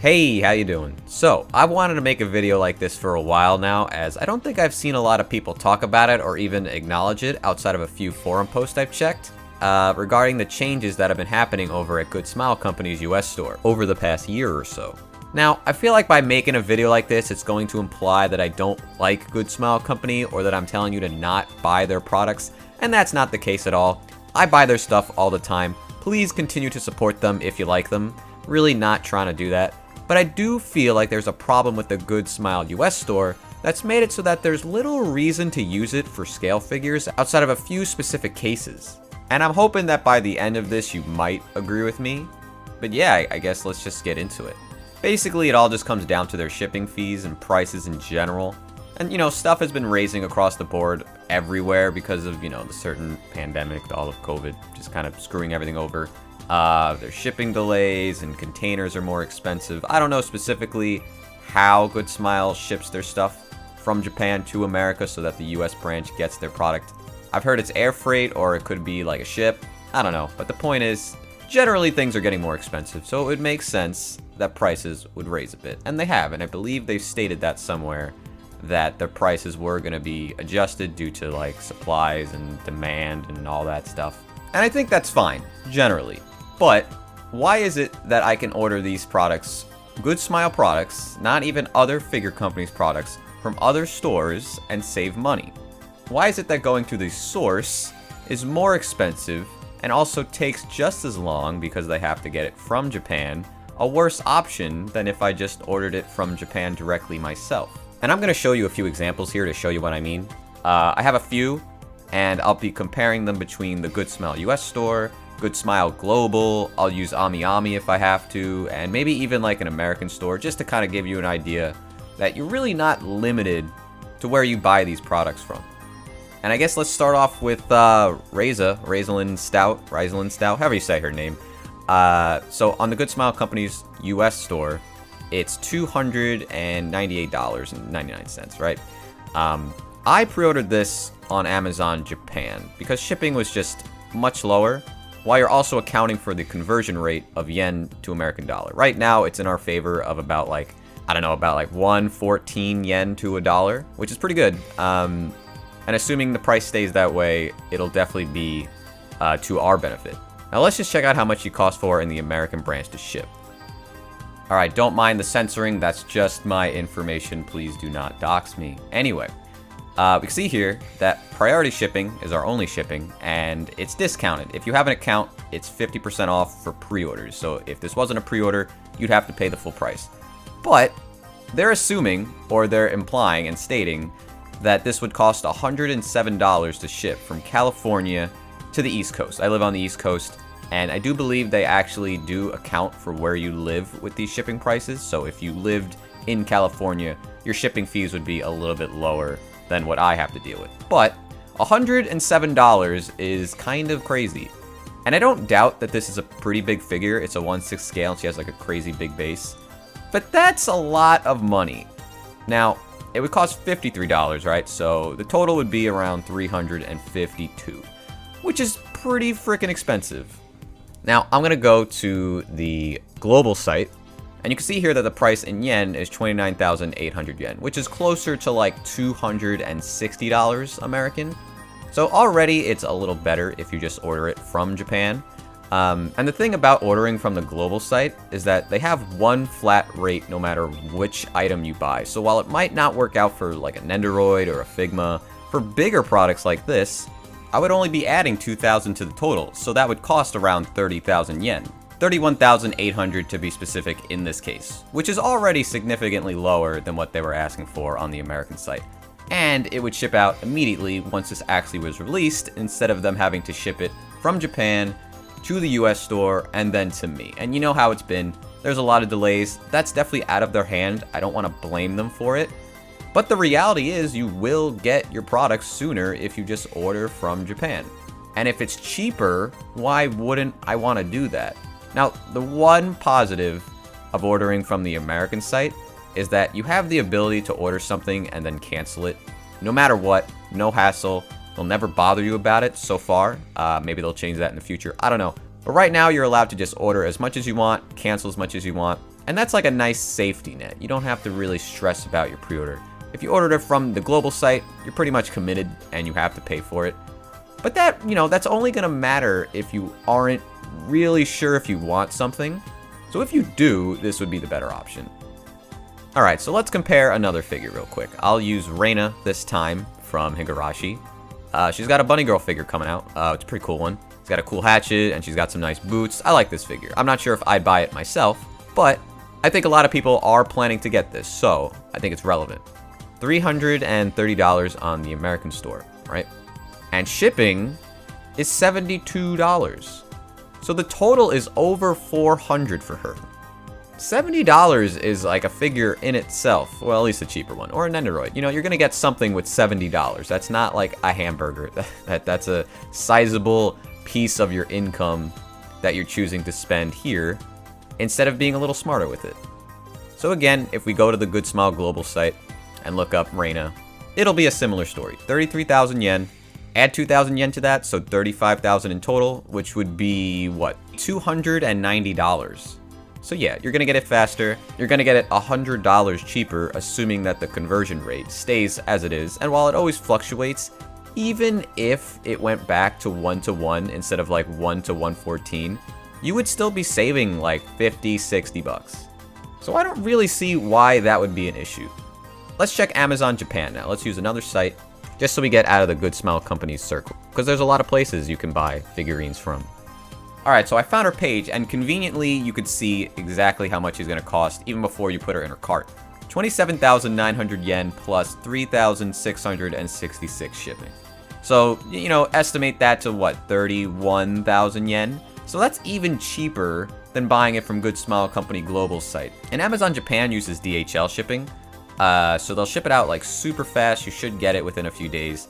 Hey, how you doing? So, I've wanted to make a video like this for a while now, as I don't think I've seen a lot of people talk about it or even acknowledge it outside of a few forum posts I've checked regarding the changes that have been happening over at Good Smile Company's US store over the past year or so. Now, I feel like by making a video like this, it's going to imply that I don't like Good Smile Company or that I'm telling you to not buy their products, and that's not the case at all. I buy their stuff all the time. Please continue to support them if you like them. Really not trying to do that. But I do feel like there's a problem with the Good Smile US store that's made it so that there's little reason to use it for scale figures outside of a few specific cases. And I'm hoping that by the end of this you might agree with me. But yeah, I guess let's just get into it. Basically, it all just comes down to their shipping fees and prices in general. And you know, stuff has been raising across the board everywhere because of, you know, the certain pandemic, all of COVID just kind of screwing everything over. There's shipping delays and containers are more expensive. I don't know specifically how Good Smile ships their stuff from Japan to America so that the US branch gets their product. I've heard it's air freight or it could be like a ship. I don't know. But the point is, generally things are getting more expensive. So it would make sense that prices would raise a bit. And they have. And I believe they've stated that somewhere, that their prices were going to be adjusted due to like supplies and demand and all that stuff. And I think that's fine, generally. But why is it that I can order these products, Good Smile products, not even other figure companies' products, from other stores and save money? Why is it that going to the source is more expensive and also takes just as long because they have to get it from Japan, a worse option than if I just ordered it from Japan directly myself? And I'm going to show you a few examples here to show you what I mean. I have a few, and I'll be comparing them between the Good Smile US store, Good Smile Global, I'll use AmiAmi if I have to, and maybe even like an American store, just to kind of give you an idea that you're really not limited to where you buy these products from. And I guess let's start off with Raisin Stout, however you say her name. So on the Good Smile Company's US store, it's $298.99, right? I pre-ordered this on Amazon Japan because shipping was just much lower, while you're also accounting for the conversion rate of yen to American dollar. Right now, it's in our favor of about like, I don't know, about like 114 yen to a dollar, which is pretty good. And assuming the price stays that way, it'll definitely be to our benefit. Now let's just check out how much it costs for in the American branch to ship. All right, don't mind the censoring. That's just my information. Please do not dox me. Anyway. We can see here that priority shipping is our only shipping, and it's discounted. If you have an account, it's 50% off for pre-orders. So if this wasn't a pre-order, you'd have to pay the full price. But they're assuming, or they're implying and stating, that this would cost $107 to ship from California to the East Coast. I live on the East Coast, and I do believe they actually do account for where you live with these shipping prices. So if you lived in California, your shipping fees would be a little bit lower than what I have to deal with. But $107 is kind of crazy. And I don't doubt that this is a pretty big figure. It's a 1/6 scale, and she has like a crazy big base. But that's a lot of money. Now, it would cost $53, right? So the total would be around $352, which is pretty freaking expensive. Now, I'm gonna go to the global site, and you can see here that the price in yen is 29,800 yen, which is closer to like $260 American. So already it's a little better if you just order it from Japan. And the thing about ordering from the global site is that they have one flat rate no matter which item you buy. So while it might not work out for like a Nendoroid or a Figma, for bigger products like this, I would only be adding 2,000 to the total. So that would cost around 30,000 yen. 31,800 to be specific in this case, which is already significantly lower than what they were asking for on the American site. And it would ship out immediately once this actually was released, instead of them having to ship it from Japan to the US store and then to me. And you know how it's been. There's a lot of delays. That's definitely out of their hand. I don't want to blame them for it. But the reality is you will get your products sooner if you just order from Japan. And if it's cheaper, why wouldn't I want to do that? Now, the one positive of ordering from the American site is that you have the ability to order something and then cancel it. No matter what, no hassle. They'll never bother you about it so far. Maybe they'll change that in the future. I don't know. But right now, you're allowed to just order as much as you want, cancel as much as you want, And that's like a nice safety net. You don't have to really stress about your pre-order. If you ordered it from the global site, you're pretty much committed and you have to pay for it. But that, that's only going to matter if you aren't really sure if you want something. So if you do, this would be the better option. Alright, so let's compare another figure real quick. I'll use Reina this time from Higurashi. She's got a bunny girl figure coming out. It's a pretty cool one. She's got a cool hatchet and she's got some nice boots. I like this figure. I'm not sure if I'd buy it myself, but I think a lot of people are planning to get this, so I think it's relevant. $330 on the American store, right? And shipping is $72. So the total is over $400 for her. $70 is like a figure in itself. Well, at least a cheaper one. Or a Nendoroid. You're going to get something with $70. That's not like a hamburger. That's a sizable piece of your income that you're choosing to spend here instead of being a little smarter with it. So again, if we go to the Good Smile global site and look up Reina, it'll be a similar story. 33,000 yen. Add 2,000 yen to that, so 35,000 in total, which would be, what, $290. So yeah, you're going to get it faster. You're going to get it $100 cheaper, assuming that the conversion rate stays as it is. And while it always fluctuates, even if it went back to 1-to-1 instead of like 1-to-114, you would still be saving like 50, 60 bucks. So I don't really see why that would be an issue. Let's check Amazon Japan now. Let's use another site just so we get out of the Good Smile Company's circle, because there's a lot of places you can buy figurines from. Alright, so I found her page, and conveniently you could see exactly how much she's going to cost even before you put her in her cart. 27,900 yen plus 3,666 shipping. So, estimate that to what, 31,000 yen? So that's even cheaper than buying it from Good Smile Company Global site. And Amazon Japan uses DHL shipping, so they'll ship it out like super fast. You should get it within a few days.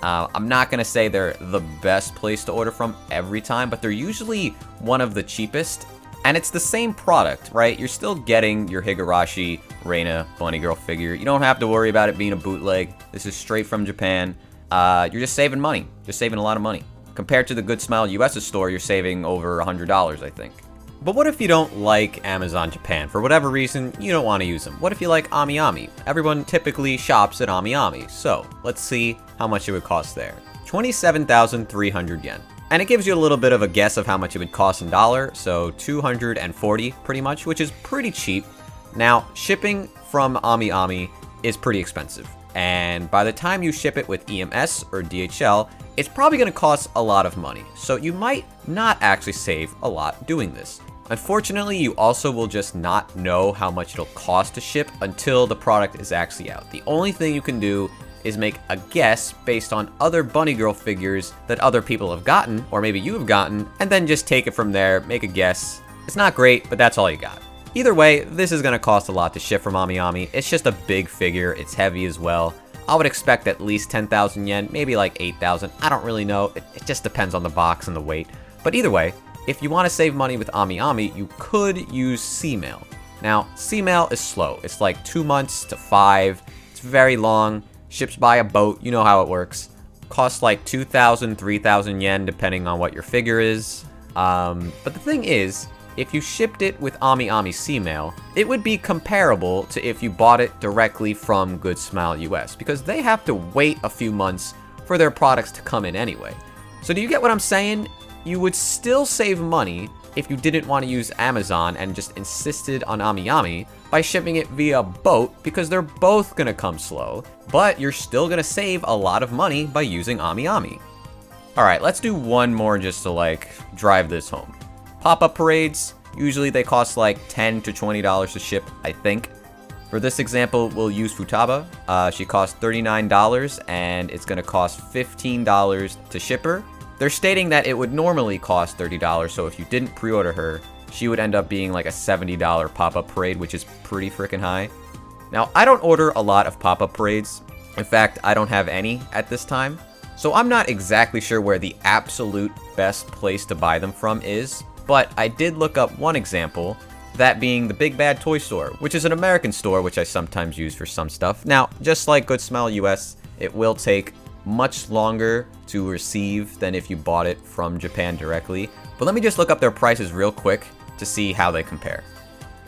I'm not going to say they're the best place to order from every time, but they're usually one of the cheapest. And it's the same product, right? You're still getting your Higurashi Reina Bunny Girl figure. You don't have to worry about it being a bootleg. This is straight from Japan. You're just saving money. Just saving a lot of money. Compared to the Good Smile US store, you're saving over $100, I think. But what if you don't like Amazon Japan? For whatever reason, you don't want to use them. What if you like AmiAmi? Everyone typically shops at AmiAmi. So let's see how much it would cost there. 27,300 yen. And it gives you a little bit of a guess of how much it would cost in dollars. So 240 pretty much, which is pretty cheap. Now, shipping from AmiAmi is pretty expensive. And by the time you ship it with EMS or DHL, it's probably going to cost a lot of money. So you might not actually save a lot doing this. Unfortunately, you also will just not know how much it'll cost to ship until the product is actually out. The only thing you can do is make a guess based on other Bunny Girl figures that other people have gotten, or maybe you have gotten, and then just take it from there, make a guess. It's not great, but that's all you got. Either way, this is going to cost a lot to ship from AmiAmi. It's just a big figure, it's heavy as well. I would expect at least 10,000 yen, maybe like 8,000. I don't really know, it just depends on the box and the weight. But either way, if you want to save money with AmiAmi, you could use C-Mail. Now, C-Mail is slow. It's like 2 months to 5. It's very long. Ships by a boat. You know how it works. Costs like 2,000, 3,000 yen, depending on what your figure is. But the thing is, if you shipped it with AmiAmi C-Mail, it would be comparable to if you bought it directly from Good Smile US, because they have to wait a few months for their products to come in anyway. So do you get what I'm saying? You would still save money if you didn't want to use Amazon and just insisted on AmiAmi by shipping it via boat, because they're both going to come slow, but you're still going to save a lot of money by using AmiAmi. Alright, let's do one more just to like drive this home. Pop-up parades, usually they cost like $10 to $20 to ship, I think. For this example, we'll use Futaba. She costs $39 and it's going to cost $15 to ship her. They're stating that it would normally cost $30, so if you didn't pre-order her, she would end up being like a $70 pop-up parade, which is pretty freaking high. Now, I don't order a lot of pop-up parades. In fact, I don't have any at this time. So I'm not exactly sure where the absolute best place to buy them from is, but I did look up one example, that being the Big Bad Toy Store, which is an American store which I sometimes use for some stuff. Now, just like Good Smile US, it will take much longer to receive than if you bought it from Japan directly. But let me just look up their prices real quick to see how they compare.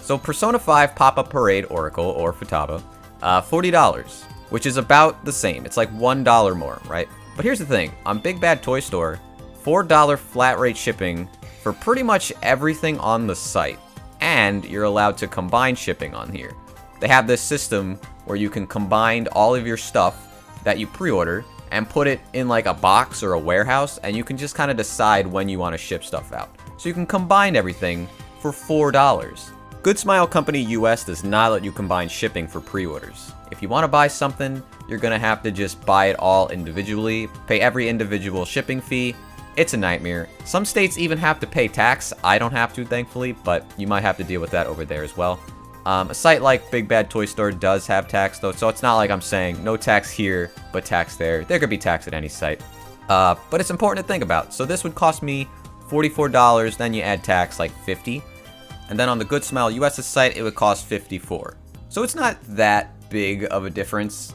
So Persona 5 Pop-Up Parade Oracle, or Futaba, $40, which is about the same. It's like $1 more, right? But here's the thing, on Big Bad Toy Store, $4 flat rate shipping for pretty much everything on the site, and you're allowed to combine shipping on here. They have this system where you can combine all of your stuff that you pre-order and put it in like a box or a warehouse, and you can just kind of decide when you want to ship stuff out. So you can combine everything for $4. Good Smile Company US does not let you combine shipping for pre-orders. If you want to buy something, you're going to have to just buy it all individually, pay every individual shipping fee. It's a nightmare. Some states even have to pay tax. I don't have to, thankfully, but you might have to deal with that over there as well. A site like Big Bad Toy Store does have tax, though, so it's not like I'm saying no tax here, but tax there. There could be tax at any site. But it's important to think about. So this would cost me $44, then you add tax, like $50. And then on the Good Smile US's site, it would cost $54. So it's not that big of a difference.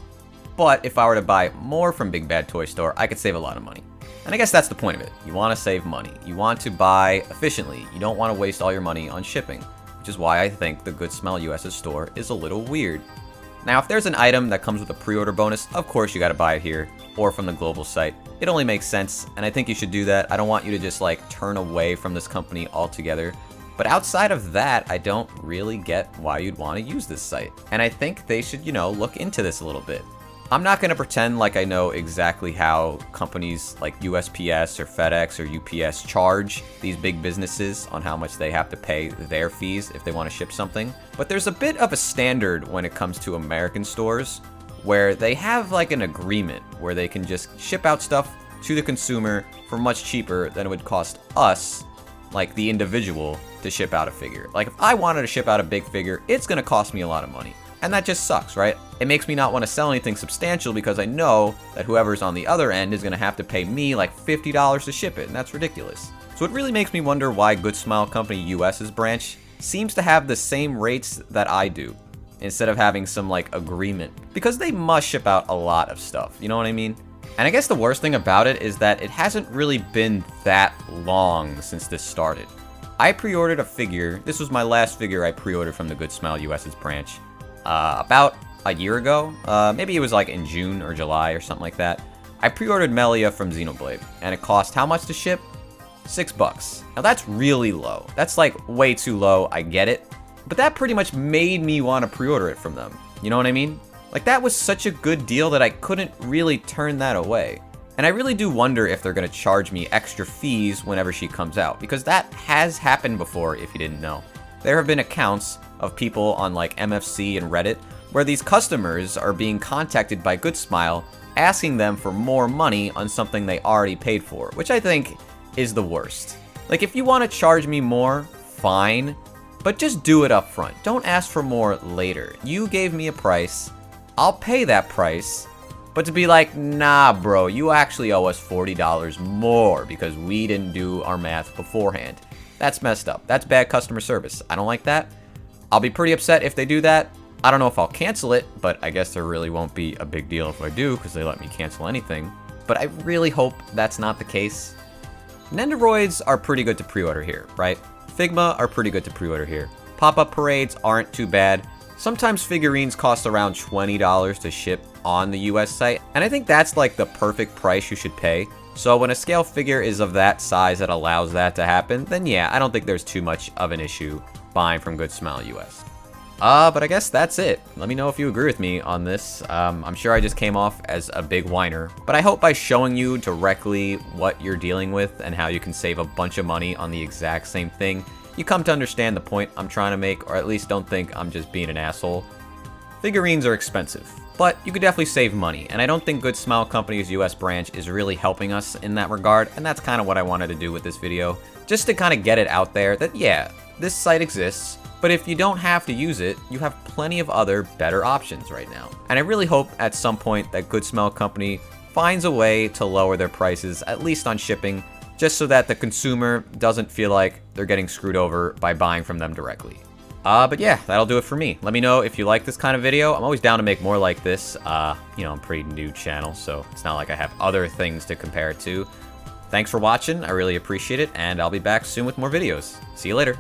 But if I were to buy more from Big Bad Toy Store, I could save a lot of money. And I guess that's the point of it. You want to save money. You want to buy efficiently. You don't want to waste all your money on shipping, which is why I think the Good Smile US's store is a little weird. Now, if there's an item that comes with a pre-order bonus, of course you got to buy it here or from the global site. It only makes sense, and I think you should do that. I don't want you to just like turn away from this company altogether. But outside of that, I don't really get why you'd want to use this site. And I think they should, look into this a little bit. I'm not going to pretend like I know exactly how companies like USPS or FedEx or UPS charge these big businesses on how much they have to pay their fees if they want to ship something. But there's a bit of a standard when it comes to American stores where they have like an agreement where they can just ship out stuff to the consumer for much cheaper than it would cost us, like the individual, to ship out a figure. Like if I wanted to ship out a big figure, it's going to cost me a lot of money. And that just sucks, right? It makes me not want to sell anything substantial because I know that whoever's on the other end is going to have to pay me like $50 to ship it, and that's ridiculous. So it really makes me wonder why Good Smile Company US's branch seems to have the same rates that I do, instead of having some like agreement. Because they must ship out a lot of stuff, you know what I mean? And I guess the worst thing about it is that it hasn't really been that long since this started. I pre-ordered a figure. This was my last figure I pre-ordered from the Good Smile US's branch. About a year ago, maybe it was like in June or July or something like that. I pre-ordered Melia from Xenoblade, and it cost how much to ship? $6. Now that's really low. That's like way too low, I get it. But that pretty much made me want to pre-order it from them. You know what I mean? Like that was such a good deal that I couldn't really turn that away. And I really do wonder if they're going to charge me extra fees whenever she comes out, because that has happened before if you didn't know. There have been accounts of people on like MFC and Reddit where these customers are being contacted by Good Smile asking them for more money on something they already paid for, which I think is the worst. Like if you want to charge me more, fine, but just do it up front. Don't ask for more later. You gave me a price, I'll pay that price, but to be like, nah bro, you actually owe us $40 more because we didn't do our math beforehand. That's messed up. That's bad customer service. I don't like that. I'll be pretty upset if they do that. I don't know if I'll cancel it, but I guess there really won't be a big deal if I do because they let me cancel anything. But I really hope that's not the case. Nendoroids are pretty good to pre-order here, right? Figma are pretty good to pre-order here. Pop-up parades aren't too bad. Sometimes figurines cost around $20 to ship on the US site, and I think that's like the perfect price you should pay. So when a scale figure is of that size that allows that to happen, then yeah, I don't think there's too much of an issue buying from Good Smile US. But I guess that's it. Let me know if you agree with me on this. I'm sure I just came off as a big whiner, but I hope by showing you directly what you're dealing with and how you can save a bunch of money on the exact same thing, you come to understand the point I'm trying to make, or at least don't think I'm just being an asshole. Figurines are expensive, but you could definitely save money, and I don't think Good Smile Company's US branch is really helping us in that regard, and that's kind of what I wanted to do with this video, just to kind of get it out there that yeah, this site exists, but if you don't have to use it, you have plenty of other better options right now. And I really hope at some point that Good Smile Company finds a way to lower their prices, at least on shipping, just so that the consumer doesn't feel like they're getting screwed over by buying from them directly. But yeah, that'll do it for me. Let me know if you like this kind of video. I'm always down to make more like this. You know, I'm a pretty new channel, so it's not like I have other things to compare it to. Thanks for watching. I really appreciate it, and I'll be back soon with more videos. See you later.